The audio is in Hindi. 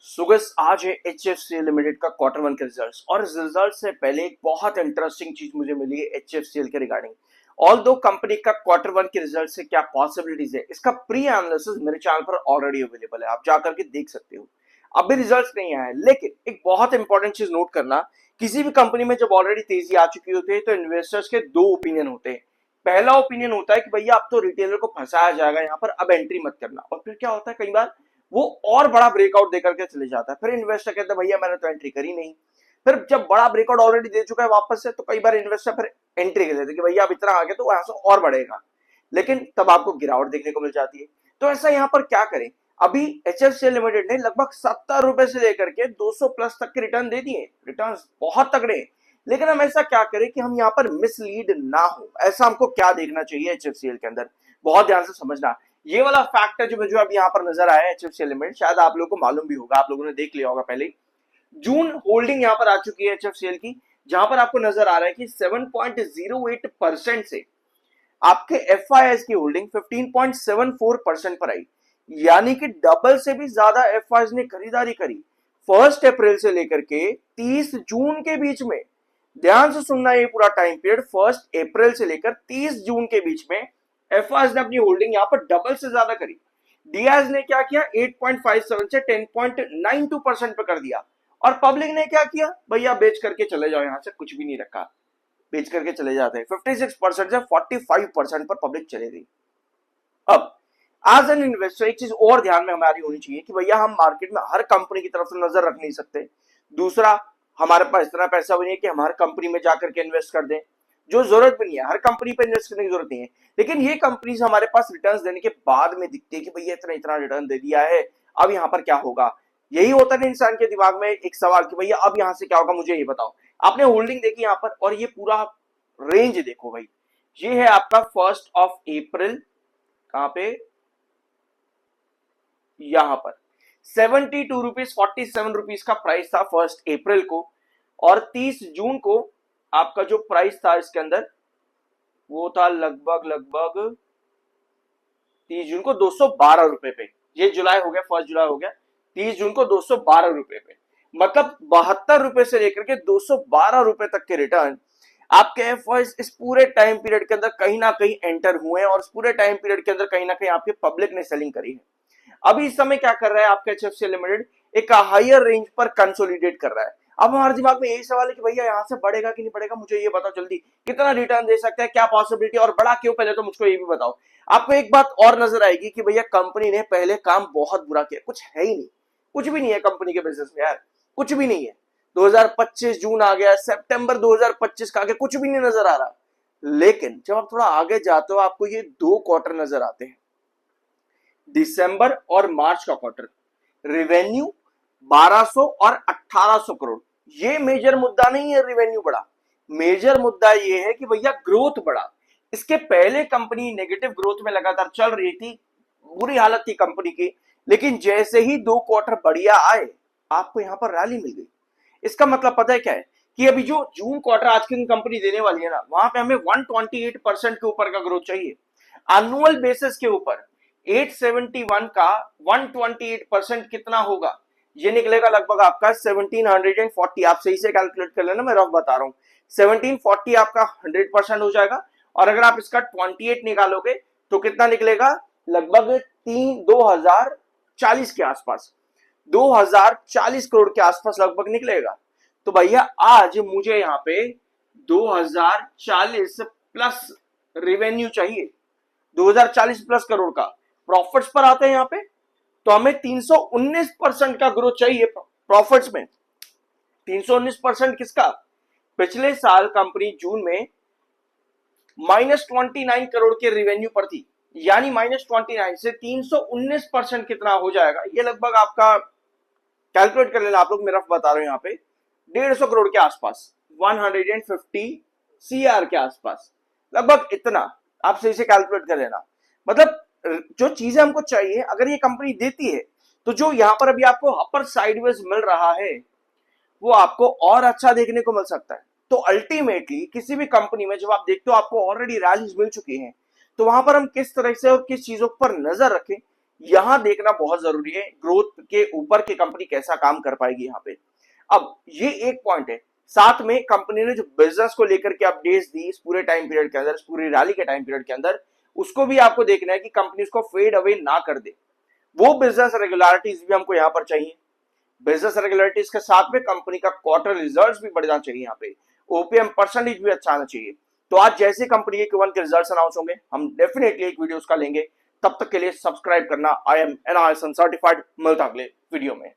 सुगस आज है एचएफसीएल लिमिटेड का क्वार्टर वन के रिजल्ट्स और इस रिजल्ट से पहले एक बहुत इंटरेस्टिंग चीज मुझे मिली है एचएफसीएल के रिगार्डिंग। ऑल दो कंपनी का क्वार्टर वन के रिजल्ट से क्या पॉसिबिलिटीज है, इसका प्री एनालिसिस मेरे चैनल पर ऑलरेडी अवेलेबल है, आप जाकर के देख सकते हो। अभी रिजल्ट्स नहीं आया है, लेकिन एक बहुत इंपॉर्टेंट चीज नोट करना, किसी भी कंपनी में जब ऑलरेडी तेजी आ चुकी होती है तो इन्वेस्टर्स के दो ओपिनियन होते हैं। पहला ओपिनियन होता है कि भैया अब तो रिटेलर को फंसाया जाएगा, यहाँ पर अब एंट्री मत करना। और फिर क्या होता है, कई बार वो और बड़ा ब्रेकआउट देकर के चले जाता है, फिर इन्वेस्टर कहते हैं भैया मैंने तो एंट्री करी नहीं। फिर जब बड़ा ब्रेकआउट ऑलरेडी दे चुका है वापस से, तो कई बार इन्वेस्टर फिर एंट्री कर देते कि भैया अब इतना आगे तो वहां से और बढ़ेगा, लेकिन तब आपको गिरावट देखने को मिल जाती है। तो ऐसा यहाँ पर क्या करें, अभी एचएफसीएल लिमिटेड ने लगभग 70 रुपए से लेकर के 200 प्लस तक के रिटर्न दे दिए, रिटर्न बहुत तगड़े हैं। लेकिन हम ऐसा क्या करें कि हम यहाँ पर मिसलीड ना हो, ऐसा हमको क्या देखना चाहिए एचएफसीएल के अंदर, बहुत ध्यान से समझना। ये वाला फैक्टर जो अभी यहाँ पर नजर आया है एचएफसीएल लिमिटेड, शायद आप लोगों को मालूम भी होगा, आप लोगों ने देख लिया होगा पहले। जून होल्डिंग यहाँ पर आ चुकी है एचएफसीएल की, जहां पर आपको नजर आ रहा है कि 7.08% से आपके एफआईआईज की होल्डिंग 15.74% पर आई, यानी कि डबल से भी ज्यादा एफआईआईज ने खरीदारी करी 1 अप्रैल से लेकर के 30 जून के बीच में। ध्यान से सुनना, ये पूरा टाइम पीरियड 1 अप्रैल से लेकर 30 जून के बीच में एफआईआईज ने अपनी होल्डिंग यहां पर डबल से ज्यादा करी। डीआईज ने क्या किया, 8.57 से 10.92% पे कर दिया। और पब्लिक ने क्या किया, भैया बेच करके चले जाओ, यहां से कुछ भी नहीं रखा, बेच करके चले जाते हैं। 56% से 45% पर पब्लिक चले गई। अब एज एन इन्वेस्टर एक चीज और ध्यान में हमारी होनी चाहिए कि भैया हम मार्केट में हर कंपनी की तरफ से नजर रख नहीं सकते। दूसरा, हमारे पास इतना पैसा भी नहीं है कि हम हर कंपनी में जाकर के इन्वेस्ट कर दें, जो जरूरत भी नहीं है, हर कंपनी पे इन्वेस्ट करने की जरूरत नहीं है। लेकिन ये कंपनीज हमारे पास रिटर्न्स देने के बाद में दिखती है कि भैया इतना इतना रिटर्न दे दिया है, अब यहाँ पर क्या होगा। यही होता है इंसान के दिमाग में एक सवाल कि भैया अब यहाँ से क्या होगा, मुझे ये बताओ। आपने होल्डिंग देखी यहाँ पर, और ये पूरा रेंज देखो भाई, ये है आपका 1 अप्रैल, कहां पे, यहां पर 72 रुपीज 47 रुपीज का प्राइस था 1 अप्रैल को, और 30 जून को आपका जो प्राइस था इसके अंदर वो था लगभग 30 जून को 212 रुपए पे। ये जुलाई हो गया, 1 जुलाई हो गया, 30 जून को 212 रुपए पे, मतलब 72 रुपए से लेकर के 212 रुपए तक के रिटर्न आपके एफआईआईज इस पूरे टाइम पीरियड के अंदर कहीं ना कहीं एंटर हुए हैं, और इस पूरे टाइम पीरियड के अंदर कहीं ना कहीं आपके पब्लिक ने सेलिंग करी है। अभी इस समय क्या कर रहा है आपका एचएफसीएल लिमिटेड, एक हायर रेंज पर कंसोलिडेट कर रहा है। अब हमारे दिमाग में यही सवाल है कि भैया यहाँ से बढ़ेगा कि नहीं बढ़ेगा, मुझे ये बताओ जल्दी, कितना रिटर्न दे सकता है, क्या पॉसिबिलिटी, और बड़ा क्यों, पहले तो मुझको ये भी बताओ। आपको एक बात और नजर आएगी कि भैया कंपनी ने पहले काम बहुत बुरा किया, कुछ है ही नहीं, कुछ भी नहीं है कंपनी के बिजनेस में यार, कुछ भी नहीं है। 2025 जून आ गया, सितंबर 2025 का आगे कुछ भी नहीं नजर आ रहा। लेकिन जब आप थोड़ा आगे जाते हो आपको ये दो क्वार्टर नजर आते हैं, दिसंबर और मार्च का क्वार्टर, रेवेन्यू 1200 और 1800 करोड़। ये मेजर मुद्दा नहीं है रेवेन्यू बढ़ा, मेजर मुद्दा ये है कि भैया ग्रोथ बढ़ा। इसके पहले कंपनी नेगेटिव ग्रोथ में लगातार चल रही थी, बुरी हालत थी कंपनी की, लेकिन जैसे ही दो क्वार्टर बढ़िया आए आपको यहां पर रैली मिल गई। इसका मतलब पता है क्या है कि अभी जो जून क्वार्टर आज की कंपनी देने वाली है ना, वहां पे हमें 128% के ऊपर का ग्रोथ चाहिए। एनुअल बेसिस के ऊपर 871 का 128% कितना होगा, ये निकलेगा लगभग आपका 1740। आप सही से कैलकुलेट कर लेना, मैं रफ बता रहा हूं, 1740 आपका 100% हो जाएगा। और अगर आप इसका 28 निकालोगे तो कितना निकलेगा, लगभग 2040 के आसपास, 2040 करोड़ के आसपास लगभग निकलेगा। तो भैया आज मुझे यहाँ पे 2040 प्लस रेवेन्यू चाहिए, 2040 प्लस करोड़ का। प्रॉफिट्स पर आते हैं यहाँ पे, तो हमें 319% का ग्रोथ चाहिए प्रॉफिट्स में। 319% किसका, पिछले साल कंपनी जून में -29 करोड़ के रेवेन्यू पर थी, यानी -29 से 319% कितना हो जाएगा, ये लगभग आपका कैलकुलेट कर लेना आप लोग, मैं रफ बता रहा हूं यहाँ पे 150 करोड़ के आसपास, 150 CR के आसपास, लगभग इतना आप सही से कैलकुलेट कर लेना। मतलब जो चीजें हमको चाहिए अगर ये कंपनी देती है, तो जो यहां पर अभी आपको अपर साइडवेज मिल रहा है वो आपको और अच्छा देखने को मिल सकता है। तो अल्टीमेटली किसी भी कंपनी में जब आप देखते हो आपको ऑलरेडी रैलीज मिल चुकी हैं, तो वहां पर हम किस तरह से और किस चीजों पर नजर रखें, यहां देखना बहुत जरूरी है, ग्रोथ के ऊपर की कंपनी कैसा काम कर पाएगी यहाँ पे। अब ये एक पॉइंट है, साथ में कंपनी ने जो बिजनेस को लेकर के अपडेट्स दी इस पूरे टाइम पीरियड के अंदर, इस पूरी रैली के टाइम पीरियड के अंदर, उसको भी आपको देखना है कि कंपनी उसको फेड अवे ना कर दे। वो बिजनेस रेगुलरिटीज भी हमको यहाँ पर चाहिए। बिजनेस रेगुलरिटीज के साथ में कंपनी का क्वार्टर रिजल्ट्स भी बढ़ना चाहिए, यहाँ पे ओपीएम परसेंटेज भी अच्छा आना चाहिए। तो आज जैसे कंपनी के Q1 के रिजल्ट्स अनाउंस होंगे, हम डेफिनेटली एक वीडियो उसका लेंगे। तब तक के लिए सब्सक्राइब करना। I am an certified. मिलता अगले वीडियो में।